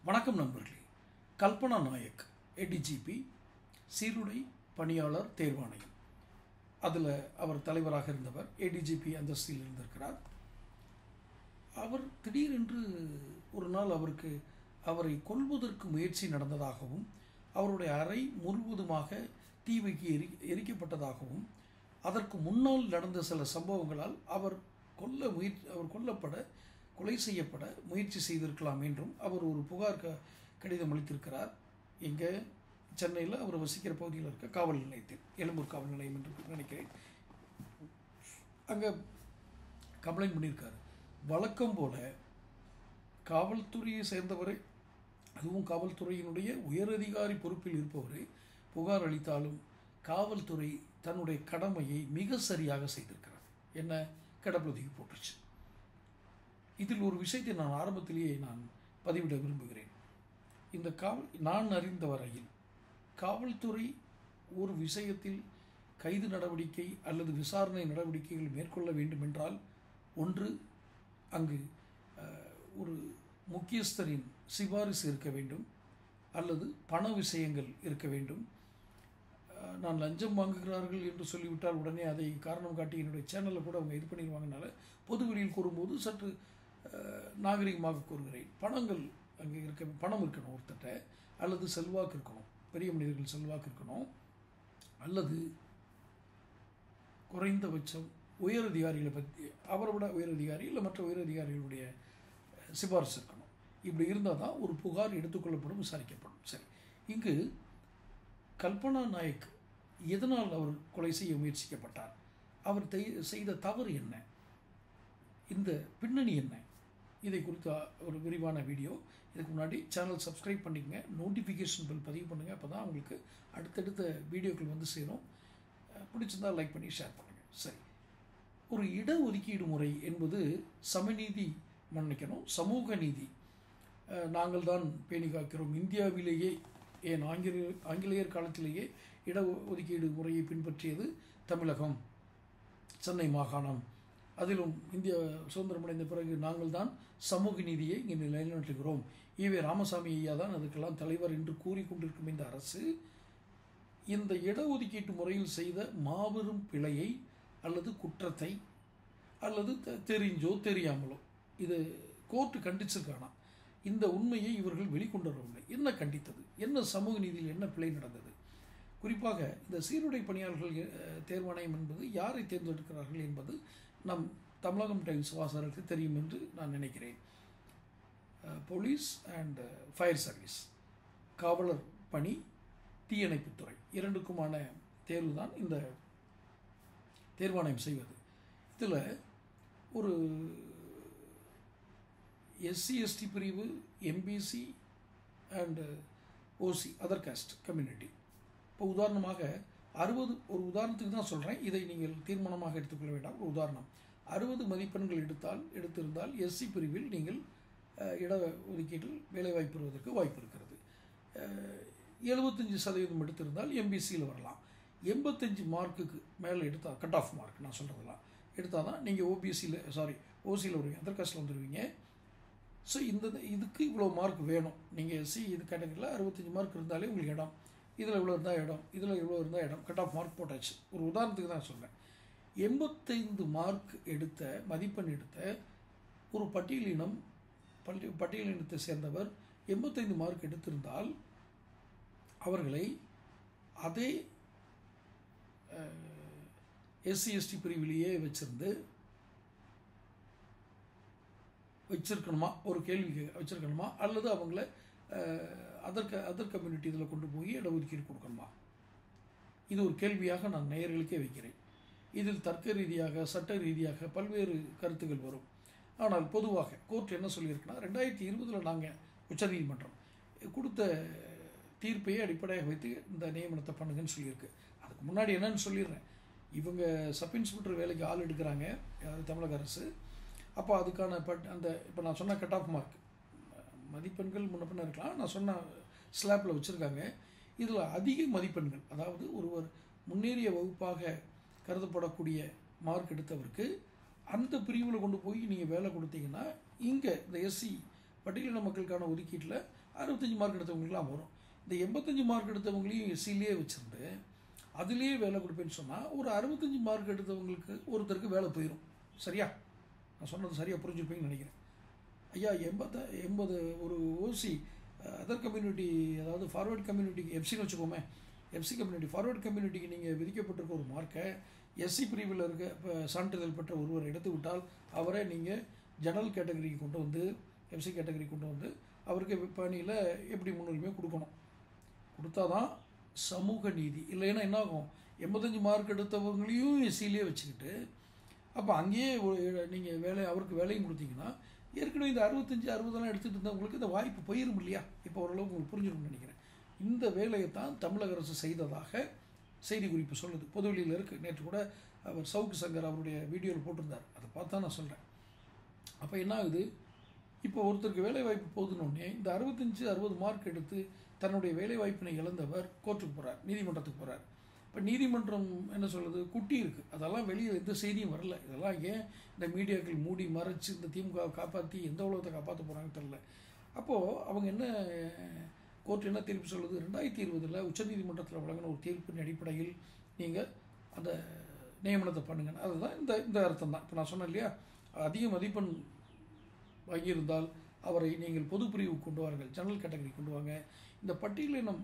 வணக்கம் நண்பர்களே. கல்பனா நாயக் ஏடிஜிபி சீருடை பணியாளர் தேர்வாணையம், அதில் அவர் தலைவராக இருந்தவர். ஏடிஜிபி அந்தஸ்தில் இருந்திருக்கிறார். அவர் திடீரென்று ஒரு நாள் அவரை கொல்வதற்கு முயற்சி நடந்ததாகவும், அவருடைய அறை முழுவதுமாக தீ வைக்கி எரிக்கப்பட்டதாகவும், அதற்கு முன்னால் நடந்த சில சம்பவங்களால் அவர் கொலை செய்யப்பட முயற்சி செய்திருக்கலாம் என்றும் அவர் ஒரு புகார் கடிதம் அளித்திருக்கிறார். எங்கே? சென்னையில் அவர் வசிக்கிற பகுதியில் இருக்க காவல் நிலையத்தில், எழும்பூர் காவல் நிலையம் என்று நினைக்கிறேன். அங்கே கம்ப்ளைண்ட் பண்ணியிருக்காரு. வழக்கம் போல காவல்துறையை சேர்ந்தவரை, அதுவும் காவல்துறையினுடைய உயரதிகாரி பொறுப்பில் இருப்பவரை புகார் அளித்தாலும் காவல்துறை தன்னுடைய கடமையை மிக சரியாக செய்திருக்கிறார். என்ன? கிடப்பில் போட்டுருச்சு. இதில் ஒரு விஷயத்தை நான் ஆரம்பத்திலேயே பதிவிட விரும்புகிறேன். நான் அறிந்த வரையில் காவல்துறை ஒரு விஷயத்தில் கைது நடவடிக்கை அல்லது விசாரணை நடவடிக்கைகள் மேற்கொள்ள வேண்டும் என்றால், ஒன்று அங்கு ஒரு முக்கியஸ்தரின் சிபாரிசு இருக்க வேண்டும், அல்லது பண விஷயங்கள் இருக்க வேண்டும். நான் லஞ்சம் வாங்குகிறார்கள் என்று சொல்லிவிட்டால் உடனே அதை காரணம் காட்டி என்னுடைய சேனலில் கூட அவங்க இது பண்ணிடுவாங்கனால பொதுவெளியில் கூறும்போது சற்று நாகரிகமாக கூறுகிறேன். பணம் இருக்கணும் ஒருத்தட்ட, அல்லது செல்வாக்கு இருக்கணும், பெரிய மனிதர்கள் செல்வாக்கு இருக்கணும், அல்லது குறைந்தபட்சம் உயர் அதிகாரிகளை பற்றி, அவரை விட உயர் அதிகாரி இல்லை மற்ற உயர் அதிகாரிகளுடைய சிபாரிசு இருக்கணும். இப்படி இருந்தால் தான் ஒரு புகார் எடுத்துக்கொள்ளப்படும், விசாரிக்கப்படும். சரி, இங்கு கல்பனா நாயக் எதனால் அவர் கொலை செய்ய முயற்சிக்கப்பட்டார்? அவர் செய்த தவறு என்ன? இந்த பின்னணி என்ன? இதை குறித்த ஒரு விரிவான வீடியோ. இதுக்கு முன்னாடி சேனல் சப்ஸ்கிரைப் பண்ணிக்கங்க, நோட்டிஃபிகேஷன் பில் பதிவு பண்ணுங்கள். அப்போ தான் உங்களுக்கு அடுத்தடுத்த வீடியோக்கள் வந்து சேரும். பிடிச்சிருந்தால் லைக் பண்ணி ஷேர் பண்ணுங்கள். சரி, ஒரு இடஒதுக்கீடு முறை என்பது சமூக நீதி நாங்கள் தான் பேணி காக்கிறோம். இந்தியாவிலேயே, ஏன் ஆங்கிலேயர் காலத்திலேயே இடஒதுக்கீடு முறையை பின்பற்றியது தமிழகம், சென்னை மாகாணம். அதிலும் இந்தியா சுதந்திரம் அடைந்த பிறகு நாங்கள் தான் சமூக நீதியை இங்கே நிலைநாட்டுகிறோம். ஈவே ராமசாமி ஐயா தான் அதுக்கெல்லாம் தலைவர் என்று கூறிக்கொண்டிருக்கும் இந்த அரசு இந்த இடஒதுக்கீட்டு முறையில் செய்த மாபெரும் பிழையை அல்லது குற்றத்தை, அல்லது தெரிஞ்சோ தெரியாமலோ, இது கோர்ட்டு கண்டிச்சிருக்கானா, இந்த உண்மையை இவர்கள் வெளிக்கொண்டு வரவில்லை. என்ன கண்டித்தது? என்ன சமூக நீதியில் என்ன பிழை நடந்தது? குறிப்பாக இந்த சீருடை பணியாளர்கள் தேர்வாணையம் என்பது யாரை தேர்ந்தெடுக்கிறார்கள் என்பது நம் தமிழகம் டைம்ஸ் வாசகருக்கு தெரியும் என்று நான் நினைக்கிறேன். போலீஸ் அண்ட் ஃபயர் சர்வீஸ், காவலர் பணி, தீயணைப்புத்துறை, இரண்டுக்குமான தேர்வு தான் இந்த தேர்வாணையம் செய்வது. இதில் ஒரு எஸ்சி எஸ்டி பிரிவு, MBC and OC, other caste community. இப்போ உதாரணமாக ஒரு உதாரணத்துக்கு தான் சொல்கிறேன், இதை நீங்கள் தீர்மானமாக எடுத்துக்கொள்ள வேண்டாம். ஒரு உதாரணம், 60 மதிப்பெண்கள் எடுத்திருந்தால் எஸ்சி பிரிவில் நீங்கள் இட ஒதுக்கீட்டில் வேலைவாய்ப்பு பெறுவதற்கு வாய்ப்பு இருக்கிறது. 75% எடுத்திருந்தால் எம்பிசியில் வரலாம். 85 மார்க்குக்கு மேலே எடுத்தால், கட் ஆஃப் மார்க் நான் சொல்கிறதெல்லாம் எடுத்தால் தான் நீங்கள் ஓசியில் வருவீங்க, அதர் காஸ்ட்டில் வந்துடுவீங்க. ஸோ இதுக்கு இவ்வளோ மார்க் வேணும். நீங்கள் எஸ்சி இது கேட்டகரியில் 65 மார்க் இருந்தாலே உங்களுக்கு இடம், இதில் இவ்வளோ இருந்தால் இடம், இதில் இவ்வளோ இருந்தால் இடம், கட் ஆஃப் மார்க் போட்டாச்சு. ஒரு உதாரணத்துக்கு தான் சொல்கிறேன். 85 மார்க் மதிப்பெண் எடுத்த ஒரு பட்டியலினத்தை சேர்ந்தவர் 85 மார்க் எடுத்திருந்தால் அவர்களை அதே எஸ்சி எஸ்டி பிரிவிலேயே வச்சிருக்கணுமா? ஒரு கேள்வி வச்சிருக்கணுமா? அல்லது அவங்கள அதர் கம்யூனிட்டி இதில் கொண்டு போய் இடஒதுக்கீடு கொடுக்கணுமா? இது ஒரு கேள்வியாக நான் நேயர்களுக்கே வைக்கிறேன். இதில் தர்க்க ரீதியாக, சட்ட ரீதியாக பல்வேறு கருத்துக்கள் வரும். ஆனால் பொதுவாக கோர்ட் என்ன சொல்லியிருக்குன்னா, 2020 நாங்கள் உச்சநீதிமன்றம் கொடுத்த தீர்ப்பையே அடிப்படையாக வைத்து இந்த நியமனத்தை பண்ணுங்கன்னு சொல்லியிருக்கு. அதுக்கு முன்னாடி என்னன்னு சொல்லிடுறேன். இவங்க சப் இன்ஸ்பெக்டர் வேலைக்கு ஆள் எடுக்கிறாங்க, தமிழக அரசு. அப்போ அதுக்கான இப்போ நான் சொன்ன கட் ஆஃப் மார்க் மதிப்பெண்கள் முன்ன பின்ன இருக்கலாம், நான் சொன்ன ஸ்லாப்பில் வச்சுருக்காங்க. இதில் அதிக மதிப்பெண்கள், அதாவது ஒருவர் முன்னேறிய வகுப்பாக கருதப்படக்கூடிய மார்க் எடுத்தவருக்கு அந்த பிரிவில் கொண்டு போய் நீங்கள் வேலை கொடுத்தீங்கன்னா, இங்கே இந்த எஸ்சி பட்டியலின மக்களுக்கான ஒதுக்கீட்டில் 65 மார்க் எடுத்தவங்களுக்குலாம் வரும். இந்த 85 மார்க் எடுத்தவங்களையும் எஸ்சிலேயே வச்சுருந்து அதுலேயே வேலை கொடுப்பேன்னு சொன்னால் ஒரு 65 மார்க் எடுத்தவங்களுக்கு ஒருத்தருக்கு வேலை போயிடும். சரியா? நான் சொன்னது சரியாக புரிஞ்சுருப்பீங்கன்னு நினைக்கிறேன். ஐயா 80 ஒரு ஓசி அதர் கம்யூனிட்டி, அதாவது ஃபார்வர்ட் கம்யூனிட்டிக்கு எஃப்சின்னு வச்சுக்கோமே, எஃப்சி கம்யூனிட்டி ஃபார்வர்ட் கம்யூனிட்டிக்கு நீங்கள் விதிக்கப்பட்டிருக்க ஒரு மார்க்கை எஸ்சி பிரிவில் இருக்க இப்போ சான்றிதழ் பெற்ற ஒருவர் எடுத்து விட்டால் அவரை நீங்கள் ஜெனரல் கேட்டகரிக்கு கொண்டு வந்து எஃப்சி கேட்டகரி கொண்டு வந்து அவருக்கு பணியில் எப்படி முன்னுரிமை கொடுக்கணும். கொடுத்தா தான் சமூக நீதி. இல்லைன்னா என்ன ஆகும், 85 மார்க் எடுத்தவங்களையும் எஸ்சிலேயே வச்சுக்கிட்டு அப்போ அங்கேயே நீங்கள் அவருக்கு வேலையும் கொடுத்தீங்கன்னா ஏற்கனவே இந்த 65 60 எடுத்துகிட்டு இருந்தவங்களுக்கு இந்த வாய்ப்பு போயிடும் இல்லையா? இப்போ ஓரளவுக்கு உங்களுக்கு புரிஞ்சிருக்கும்னு நினைக்கிறேன். இந்த வேலையை தான் தமிழக அரசு செய்ததாக செய்தி குறிப்பு சொல்லுது. பொதுவெளியில் இருக்குது. நேற்று கூட அவர் சவுக்கு சங்கர் அவருடைய வீடியோவில் போட்டிருந்தார். அதை பார்த்தா நான் சொல்கிறேன். அப்போ என்ன ஆகுது, இப்போ ஒருத்தருக்கு வேலைவாய்ப்பு போதுனோடனே இந்த 65 60 மார்க் எடுத்து தன்னுடைய வேலைவாய்ப்பினை இழந்தவர் கோர்ட்டுக்கு போகிறார், நீதிமன்றத்துக்கு போகிறார். இப்போ நீதிமன்றம் என்ன சொல்லுது, குட்டி இருக்குது, அதெல்லாம் வெளியில் எந்த செய்தியும் வரல. இதெல்லாம் ஏன் இந்த மீடியாக்கள் மூடி மறைச்சு இந்த திமுக காப்பாற்றி எந்த உலகத்தை காப்பாற்ற போகிறாங்கன்னு தெரில. அப்போது அவங்க என்ன, கோர்ட் என்ன தீர்ப்பு சொல்லுது, 2020 உச்சநீதிமன்றத்தில் வழங்கின ஒரு தீர்ப்பின் அடிப்படையில் நீங்கள் அந்த நியமனத்தை பண்ணுங்க. அதுதான் இந்த அர்த்தம் தான். இப்போ நான் சொன்னேன் இல்லையா, அதிக மதிப்பெண் வாங்கியிருந்தால் அவரை நீங்கள் பொது பிரிவுக்கு கொண்டு வாருங்கள், ஜெனரல் கேட்டகரி கொண்டு வாங்க. இந்த பட்டியலினம்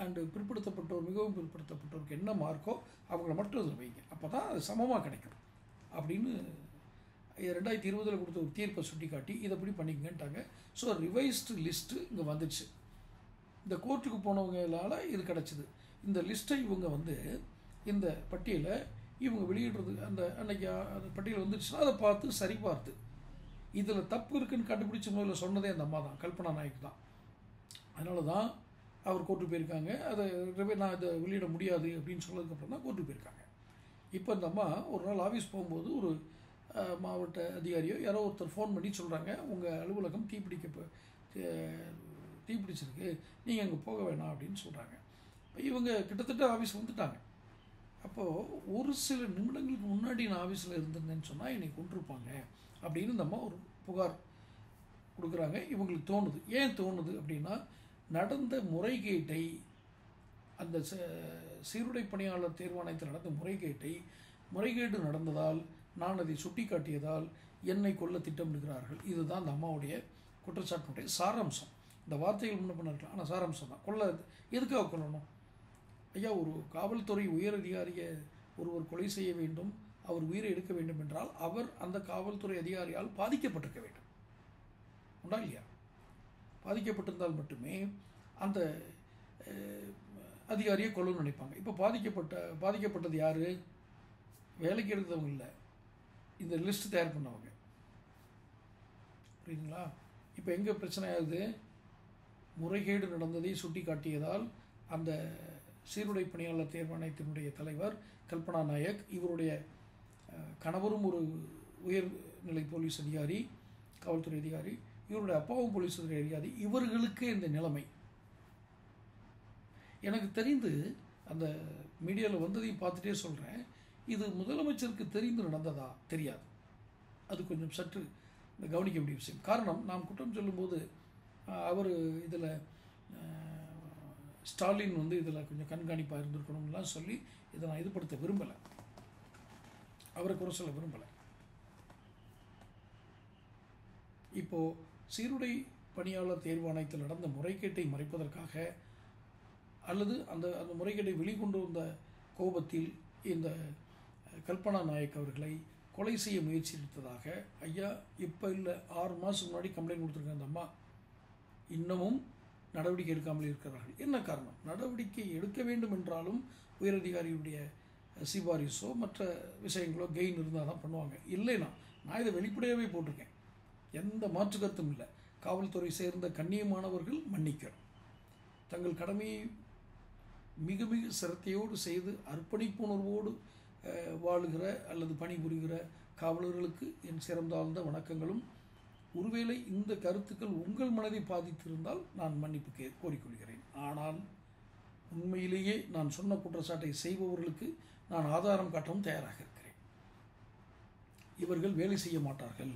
அண்டு பிற்படுத்தப்பட்டோர், மிகவும் பிற்படுத்தப்பட்டோருக்கு என்ன மார்க்கோ அவங்கள மட்டும் அதில் வைங்க. அப்போ தான் அது சமமாக கிடைக்கும் அப்படின்னு 2020 கொடுத்த ஒரு தீர்ப்பை சுட்டி காட்டி இதை எப்படி பண்ணிக்கங்கன்ட்டாங்க. ஸோ ரிவைஸ்டு லிஸ்ட்டு இங்கே வந்துடுச்சு. இந்த கோர்ட்டுக்கு போனவங்களால் இது கிடச்சிது. இந்த லிஸ்ட்டை இவங்க இந்த பட்டியலை இவங்க வெளியிடுறது, அந்த அன்னைக்கு அந்த பட்டியல் வந்துடுச்சுன்னா அதை பார்த்து சரி பார்த்து இதில் தப்பு இருக்குன்னு கண்டுபிடிச்ச முதல்ல சொன்னதே அந்த அம்மா தான், கல்பனா நாயக் தான். அதனால தான் அவர் கோர்ட்டுக்கு போயிருக்காங்க. அதை நான் இதை வெளியிட முடியாது அப்படின்னு சொன்னதுக்கப்புறம் தான் கோர்ட்டுக்கு போயிருக்காங்க. இப்போ இந்த அம்மா ஒரு நாள் ஆஃபீஸ் போகும்போது ஒரு மாவட்ட அதிகாரியோ யாரோ ஒருத்தர் ஃபோன் பண்ணி சொல்கிறாங்க, உங்கள் அலுவலகம் தீப்பிடிச்சிருக்கு, நீங்கள் அங்கே போக வேணாம் அப்படின்னு சொல்கிறாங்க. இப்போ இவங்க கிட்டத்தட்ட ஆஃபீஸ் வந்துட்டாங்க. அப்போது ஒரு சில நிமிடங்களுக்கு முன்னாடி நான் ஆஃபீஸில் இருந்திருந்தேன்னு சொன்னால் என்னை கொண்டிருப்பாங்க அப்படின்னு இந்த அம்மா ஒரு புகார் கொடுக்குறாங்க. இவங்களுக்கு தோணுது. ஏன் தோணுது அப்படின்னா, நடந்த முறைகேட்டை, அந்த சீருடை பணியாளர் தேர்வாணையத்தில் நடந்த முறைகேடு நடந்ததால் நான் அதை சுட்டி காட்டியதால் என்னை கொல்ல திட்டமிடுகிறார்கள். இதுதான் அந்த அம்மாவுடைய குற்றச்சாட்டினுடைய சாராம்சம். இந்த வார்த்தைகள் முன்ன பண்ண இருக்கலாம், ஆனால் சாராம்சம் தான். எதுக்காக கொல்லணும் ஐயா? ஒரு காவல்துறை உயர் அதிகாரியை ஒருவர் கொலை செய்ய வேண்டும், அவர் உயிரை எடுக்க வேண்டும் என்றால் அவர் அந்த காவல்துறை அதிகாரியால் பாதிக்கப்பட்டிருக்க வேண்டும். உண்டா இல்லையா? பாதிக்கப்பட்டிருந்தால் மட்டுமே அந்த அதிகாரியை கொல்லணும்னு நினைப்பாங்க. இப்போ பாதிக்கப்பட்டது யார்? வேலைக்கு எடுத்தவங்க இல்லை, இந்த லிஸ்ட் தயார் பண்ணவங்க. புரியுதுங்களா? இப்போ எங்கே பிரச்சனை ஆகுது? முறைகேடு நடந்ததை சுட்டி காட்டியதால் அந்த சீருடை பணியாளர் தேர்வாணையத்தினுடைய தலைவர் கல்பனா நாயக், இவருடைய கணவரும் ஒரு உயர்நிலை போலீஸ் அதிகாரி, காவல்துறை அதிகாரி, இவருடைய அப்பாவும் போலீஸ் அதிகாரி, இவர்களுக்கு இந்த நிலைமை. எனக்கு தெரிந்து அந்த மீடியாவில் வந்ததையும் பார்த்துட்டே சொல்கிறேன், இது முதலமைச்சருக்கு தெரிந்து நடந்ததா தெரியாது. அது கொஞ்சம் சற்று கவனிக்க வேண்டிய விஷயம். காரணம், நாம் குற்றம் சொல்லும்போது அவர் இதில் ஸ்டாலின் இதில் கொஞ்சம் கண்காணிப்பாக இருந்திருக்கணும்லாம் சொல்லி இதை நான் இதுபடுத்த விரும்பலை, அவரை குறை சொல்ல விரும்பலை. இப்போது சீருடை பணியாளர் தேர்வாணையத்தில் நடந்த முறைகேட்டை மறைப்பதற்காக அல்லது அந்த முறைகேட்டை வெளிக்கொண்டு வந்த கோபத்தில் இந்த கல்பனா நாயக் அவர்களை கொலை செய்ய முயற்சி எடுத்ததாக ஐயா இப்போ இல்லை 6 மாதம் முன்னாடி கம்ப்ளைண்ட் கொடுத்துருக்க அந்த அம்மா இன்னமும் நடவடிக்கை எடுக்காமல் இருக்கிறார்கள். என்ன காரணம்? நடவடிக்கை எடுக்க வேண்டும் என்றாலும் உயரதிகாரியுடைய சிபாரிசோ மற்ற விஷயங்களோ கெயின் இருந்தால் தான் பண்ணுவாங்க. இல்லைனா நான் இதை வெளிப்படையாகவே போட்டிருக்கேன், எந்த மாற்று கருத்தும் இல்லை. காவல்துறை சேர்ந்த கண்ணியமானவர்கள் மன்னிக்கணும், தங்கள் கடமையை மிக மிக சிரத்தையோடு செய்து அர்ப்பணிப்புணர்வோடு வாழுகிற அல்லது பணிபுரிகிற காவலர்களுக்கு என் சிறந்தாழ்ந்த வணக்கங்களும். ஒருவேளை இந்த கருத்துக்கள் உங்கள் மனதை பாதித்திருந்தால் நான் மன்னிப்பு கோரிக்கொள்கிறேன். ஆனால் உண்மையிலேயே நான் சொன்ன குற்றச்சாட்டை செய்பவர்களுக்கு நான் ஆதாரம் காட்டவும் தயாராக இருக்கிறேன். இவர்கள் வேலை செய்ய மாட்டார்கள்.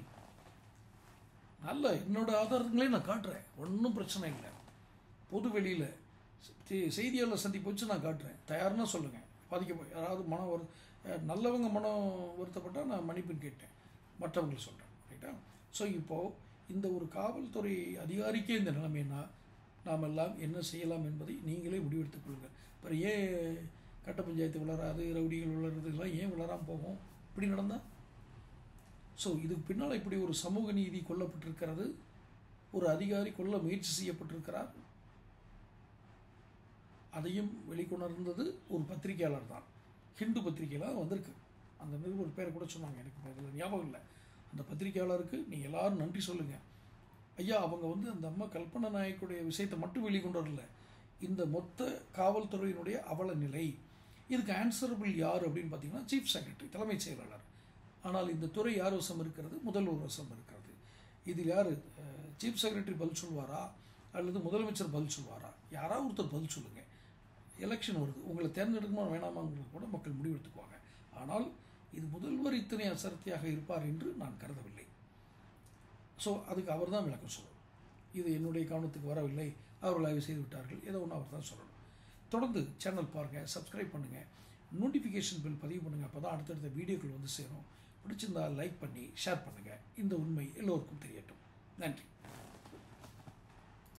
நல்ல என்னோட ஆதாரங்களையும் நான் காட்டுறேன், ஒன்றும் பிரச்சனை இல்லை. பொது வெளியில் செய்தியாளர் சந்திப்பு வச்சு நான் காட்டுறேன். தயார்னா சொல்லுங்கள். யாராவது மனம் நல்லவங்க மனம் வருத்தப்பட்டால் நான் மன்னிப்புன்னு கேட்டேன், மற்றவங்களை சொல்கிறேன். ரைட்டா? ஸோ இப்போது இந்த ஒரு காவல்துறை அதிகாரிக்கே இந்த நிலைமைன்னா நாம் எல்லாம் என்ன செய்யலாம் என்பதை நீங்களே முடிவெடுத்துக் கொள்ளுங்கள். அப்புறம் ஏன் கட்ட பஞ்சாயத்து வளராது, ரவுடிகள் வளர்றது இதெல்லாம் ஏன் வளராமல் போகும் இப்படி நடந்தால்? ஸோ இதுக்கு பின்னால் இப்படி ஒரு சமூக நீதி கொல்லப்பட்டிருக்கிறது. ஒரு அதிகாரி கொல்ல முயற்சி செய்யப்பட்டிருக்கிறார். அதையும் வெளிக்கொணர்ந்தது ஒரு பத்திரிகையாளர் தான். ஹிந்து பத்திரிகையில் வந்திருக்கு. அந்த நிருபர் பேரை கூட சொன்னாங்க, எனக்கு இதில் ஞாபகம் இல்லை. அந்த பத்திரிகையாளருக்கு நீங்கள் எல்லோரும் நன்றி சொல்லுங்கள். ஐயா, அவங்க அந்த அம்மா கல்பனா நாயக்குடைய விஷயத்தை மட்டும் வெளிக்கொண்டு வரல, இந்த மொத்த காவல்துறையினுடைய அவல நிலை. இதுக்கு ஆன்சரபிள் யார் அப்படின்னு பார்த்தீங்கன்னா சீஃப் செக்ரட்டரி, தலைமைச் செயலாளர். ஆனால் இந்த துறை யார் வசம் இருக்கிறது? முதல்வர் வசம் இருக்கிறது. இதில் யார்? சீஃப் செக்ரட்டரி பதில் சொல்வாரா அல்லது முதலமைச்சர் பதில் சொல்வாரா? யாராவது ஒருத்தர் பதில் சொல்லுங்கள். எலெக்ஷன் வருது, உங்களை தேர்ந்தெடுக்கணும் வேணாமாங்கிறது கூட மக்கள் முடிவெடுத்துக்குவாங்க. ஆனால் இது முதல்வர் இத்தனை அசரத்தியாக இருப்பார் என்று நான் கருதவில்லை. ஸோ அதுக்கு அவர் தான் விளக்கம் சொல்லணும். இது என்னுடைய கவனத்துக்கு வரவில்லை, அவர்கள் ஆய்வு செய்து விட்டார்கள், ஏதோ ஒன்று அவர் தான் சொல்லணும். தொடர்ந்து சேனல் பாருங்கள், சப்ஸ்கிரைப் பண்ணுங்கள், நோட்டிஃபிகேஷன் பில் பதிவு பண்ணுங்கள். அப்போ தான் அடுத்தடுத்த வீடியோக்கள் சேரும். பிடிச்சிருந்தால் லைக் பண்ணி ஷேர் பண்ணுங்கள். இந்த உண்மை எல்லோருக்கும் தெரியட்டும். நன்றி.